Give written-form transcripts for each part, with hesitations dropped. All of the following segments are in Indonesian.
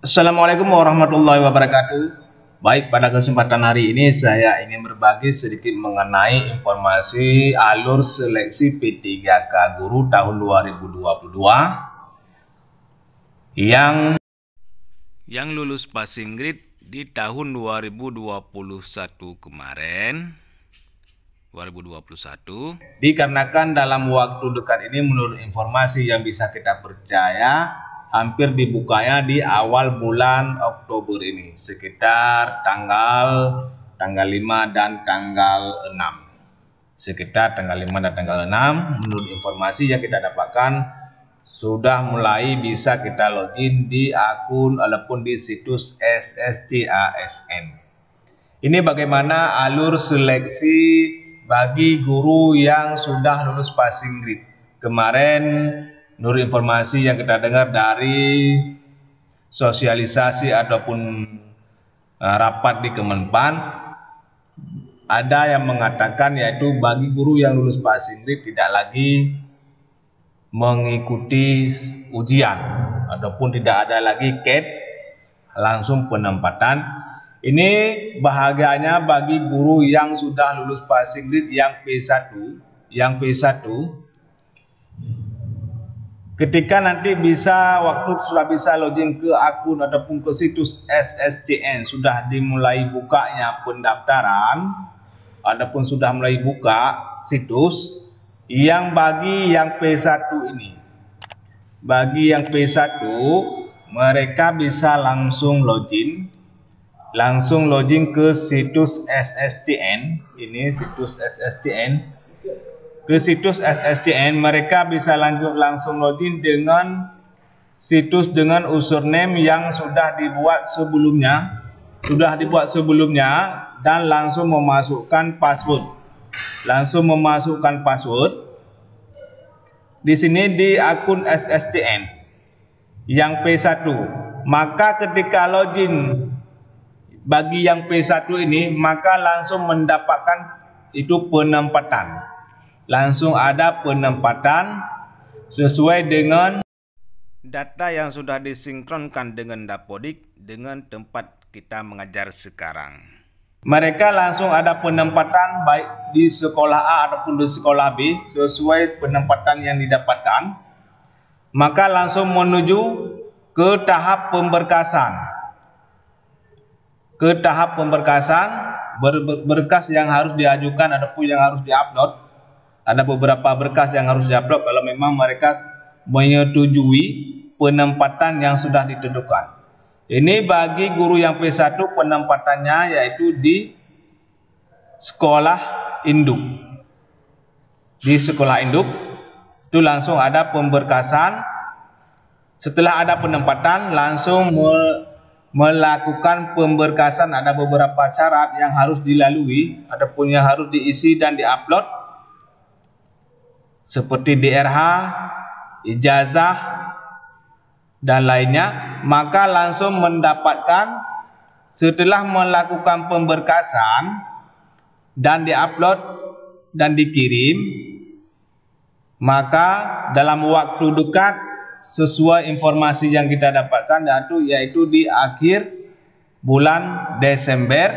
Assalamualaikum warahmatullahi wabarakatuh. Baik, pada kesempatan hari ini saya ingin berbagi sedikit mengenai informasi alur seleksi P3K Guru tahun 2022 yang lulus passing grade di tahun 2021 kemarin. 2021 dikarenakan dalam waktu dekat ini menurut informasi yang bisa kita percaya hampir dibukanya di awal bulan Oktober ini sekitar tanggal 5 dan tanggal 6. Sekitar tanggal 5 dan tanggal 6 menurut informasi yang kita dapatkan sudah mulai bisa kita login di akun ataupun di situs SSCASN. Ini bagaimana alur seleksi bagi guru yang sudah lulus passing grade. Kemarin menurut informasi yang kita dengar dari sosialisasi ataupun rapat di Kemenpan, ada yang mengatakan yaitu bagi guru yang lulus passing grade tidak lagi mengikuti ujian ataupun tidak ada lagi CAT, langsung penempatan. Ini bahagianya bagi guru yang sudah lulus passing grade yang P1 ketika nanti waktu sudah bisa login ke akun ataupun ke situs SSCN, sudah dimulai bukanya pendaftaran ataupun sudah mulai buka situs yang bagi yang P1 ini. Bagi yang P1 mereka bisa langsung login ke situs SSCN. Ini situs SSCN. Ke situs SSCN mereka bisa langsung login dengan situs dengan username yang sudah dibuat sebelumnya dan langsung memasukkan password. Di sini di akun SSCN yang P1. Maka ketika login bagi yang P1 ini maka langsung mendapatkan itu penempatan. Langsung ada penempatan sesuai dengan data yang sudah disinkronkan dengan Dapodik dengan tempat kita mengajar sekarang. Mereka langsung ada penempatan baik di sekolah A ataupun di sekolah B sesuai penempatan yang didapatkan. Maka langsung menuju ke tahap pemberkasan. Berkas yang harus diajukan ataupun yang harus diupload. Ada beberapa berkas yang harus diupload kalau memang mereka menyetujui penempatan yang sudah ditentukan. Ini bagi guru yang P1 penempatannya yaitu di sekolah induk. Di sekolah induk itu langsung ada pemberkasan. Setelah ada penempatan langsung melakukan pemberkasan. Ada beberapa syarat yang harus dilalui ataupun yang harus diisi dan diupload seperti DRH, ijazah dan lainnya. Maka langsung mendapatkan setelah melakukan pemberkasan dan diupload dan dikirim, maka dalam waktu dekat sesuai informasi yang kita dapatkan yaitu di akhir bulan Desember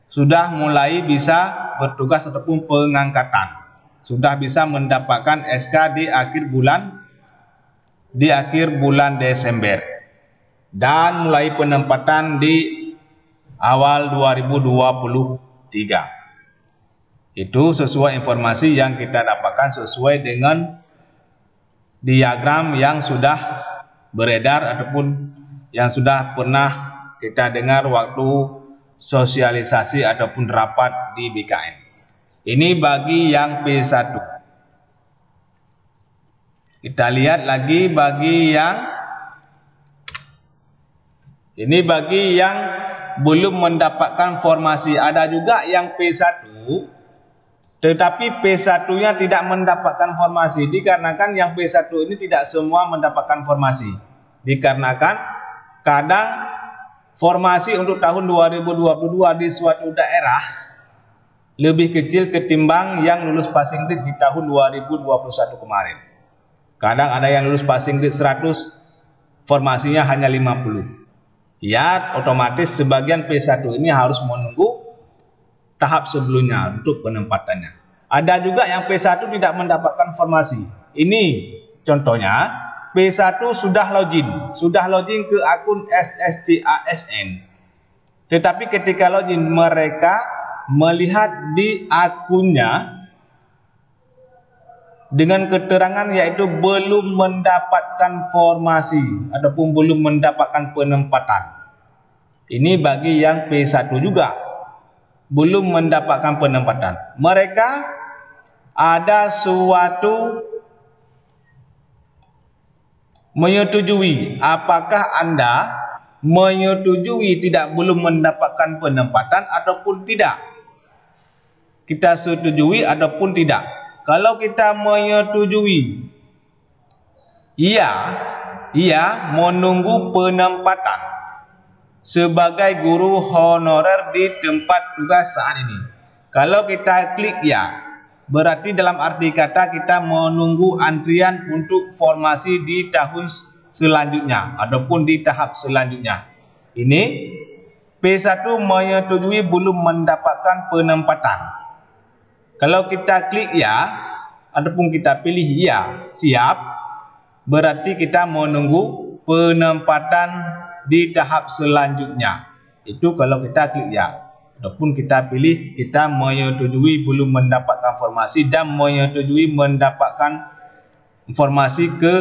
sudah mulai bisa bertugas ataupun pengangkatan. Sudah bisa mendapatkan SK di akhir bulan Desember dan mulai penempatan di awal 2023. Itu sesuai informasi yang kita dapatkan sesuai dengan diagram yang sudah beredar ataupun yang sudah pernah kita dengar waktu sosialisasi ataupun rapat di BKN. Ini bagi yang P1. Kita lihat lagi bagi yang belum mendapatkan formasi. Ada juga yang P1 tetapi P1-nya tidak mendapatkan formasi dikarenakan yang P1 ini tidak semua mendapatkan formasi. Dikarenakan kadang formasi untuk tahun 2022 di suatu daerah lebih kecil ketimbang yang lulus passing grade di tahun 2021 kemarin. Kadang ada yang lulus passing grade 100, formasinya hanya 50. ya otomatis sebagian P1 ini harus menunggu tahap sebelumnya untuk penempatannya. Ada juga yang P1 tidak mendapatkan informasi. Ini contohnya P1 sudah login ke akun SSCASN. Tetapi ketika login mereka melihat di akunnya dengan keterangan yaitu belum mendapatkan formasi ataupun belum mendapatkan penempatan. Ini bagi yang P1 juga belum mendapatkan penempatan. Mereka ada suatu menyetujui. Apakah Anda menyetujui belum mendapatkan penempatan ataupun tidak? Kita setujui ataupun tidak. Kalau kita menyetujui, ia menunggu penempatan sebagai guru honorer di tempat tugas saat ini. Kalau kita klik ya, berarti dalam arti kata kita menunggu antrian untuk formasi di tahun selanjutnya ataupun di tahap selanjutnya. Ini P1 menyetujui belum mendapatkan penempatan. Kalau kita klik ya ataupun kita pilih ya siap, berarti kita menunggu penempatan di tahap selanjutnya. Itu kalau kita klik ya ataupun kita pilih kita menyetujui belum mendapatkan informasi dan menyetujui mendapatkan informasi ke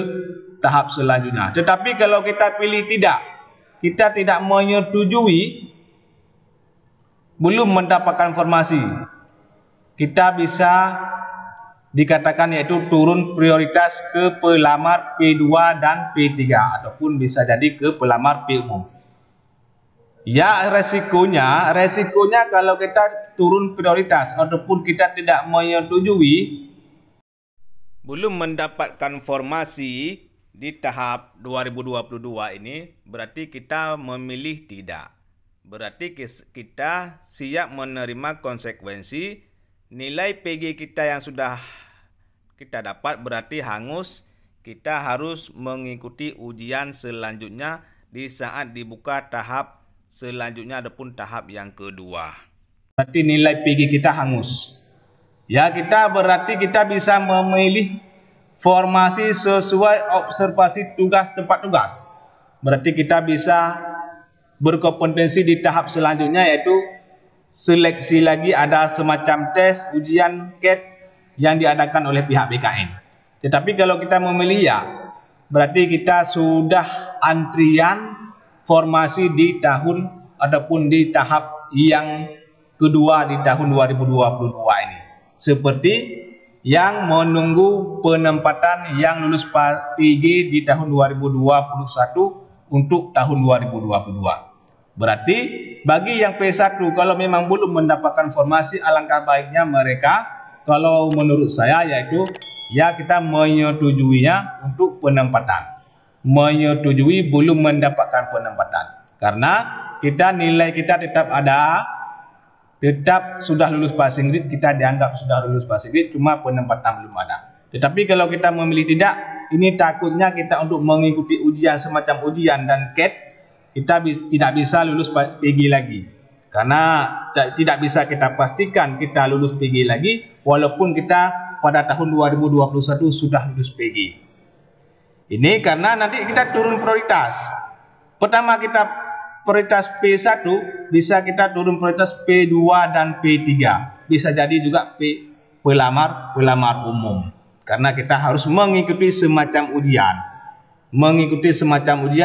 tahap selanjutnya. Tetapi kalau kita pilih tidak, kita tidak menyetujui belum mendapatkan informasi, kita bisa dikatakan yaitu turun prioritas ke pelamar P2 dan P3 ataupun bisa jadi ke pelamar P umum. Ya, resikonya kalau kita turun prioritas ataupun kita tidak menyetujui belum mendapatkan formasi di tahap 2022 ini, berarti kita memilih tidak. Berarti kita siap menerima konsekuensi. Nilai PG kita yang sudah kita dapat berarti hangus. Kita harus mengikuti ujian selanjutnya di saat dibuka tahap selanjutnya ataupun tahap yang kedua. Berarti nilai PG kita hangus. Ya, berarti kita bisa memilih formasi sesuai observasi tugas tempat tugas. Berarti kita bisa berkompetensi di tahap selanjutnya yaitu seleksi lagi, ada semacam tes ujian CAT yang diadakan oleh pihak BKN. Tetapi kalau kita memilih ya, berarti kita sudah antrian formasi di tahun ataupun di tahap yang kedua di tahun 2022 ini. Seperti yang menunggu penempatan yang lulus PG di tahun 2021 untuk tahun 2022. Berarti bagi yang P1 kalau memang belum mendapatkan formasi, alangkah baiknya mereka, kalau menurut saya yaitu ya kita menyetujuinya untuk penempatan. Menyetujui belum mendapatkan penempatan. Karena nilai kita tetap ada, tetap sudah lulus passing grade, kita dianggap sudah lulus passing grade, cuma penempatan belum ada. Tetapi kalau kita memilih tidak, ini takutnya kita untuk mengikuti ujian semacam ujian dan CAT, kita tidak bisa lulus PG lagi. Karena tidak bisa kita pastikan kita lulus PG lagi walaupun kita pada tahun 2021 sudah lulus PG. Ini karena nanti kita turun prioritas. Pertama kita prioritas P1, bisa kita turun prioritas P2 dan P3. Bisa jadi juga pelamar umum. Karena kita harus mengikuti semacam ujian.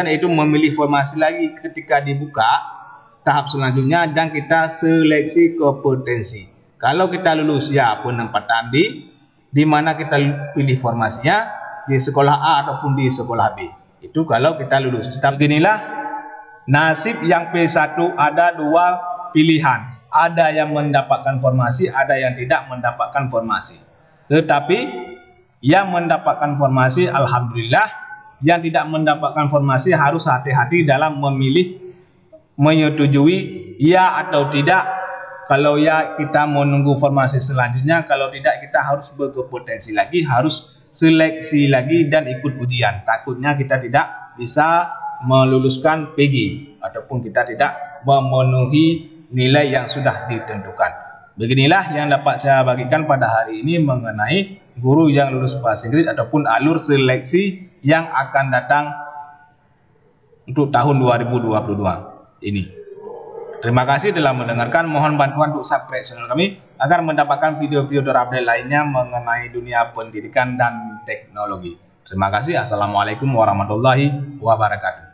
Yaitu memilih formasi lagi ketika dibuka tahap selanjutnya dan kita seleksi kompetensi. Kalau kita lulus ya penempatan di mana kita pilih formasinya di sekolah A ataupun di sekolah B. Itu kalau kita lulus. Tetapi beginilah nasib yang P1, ada dua pilihan. Ada yang mendapatkan formasi, ada yang tidak mendapatkan formasi. Tetapi yang mendapatkan formasi alhamdulillah, yang tidak mendapatkan formasi harus hati-hati dalam memilih menyetujui ya atau tidak. Kalau ya kita menunggu formasi selanjutnya, kalau tidak kita harus berkompetensi lagi, harus seleksi lagi dan ikut ujian. Takutnya kita tidak bisa meluluskan PG ataupun kita tidak memenuhi nilai yang sudah ditentukan. Beginilah yang dapat saya bagikan pada hari ini mengenai guru yang lulus bahasa Inggris ataupun alur seleksi yang akan datang untuk tahun 2022 ini. Terima kasih telah mendengarkan. Mohon bantuan untuk subscribe channel kami agar mendapatkan video-video terupdate lainnya mengenai dunia pendidikan dan teknologi. Terima kasih. Assalamualaikum warahmatullahi wabarakatuh.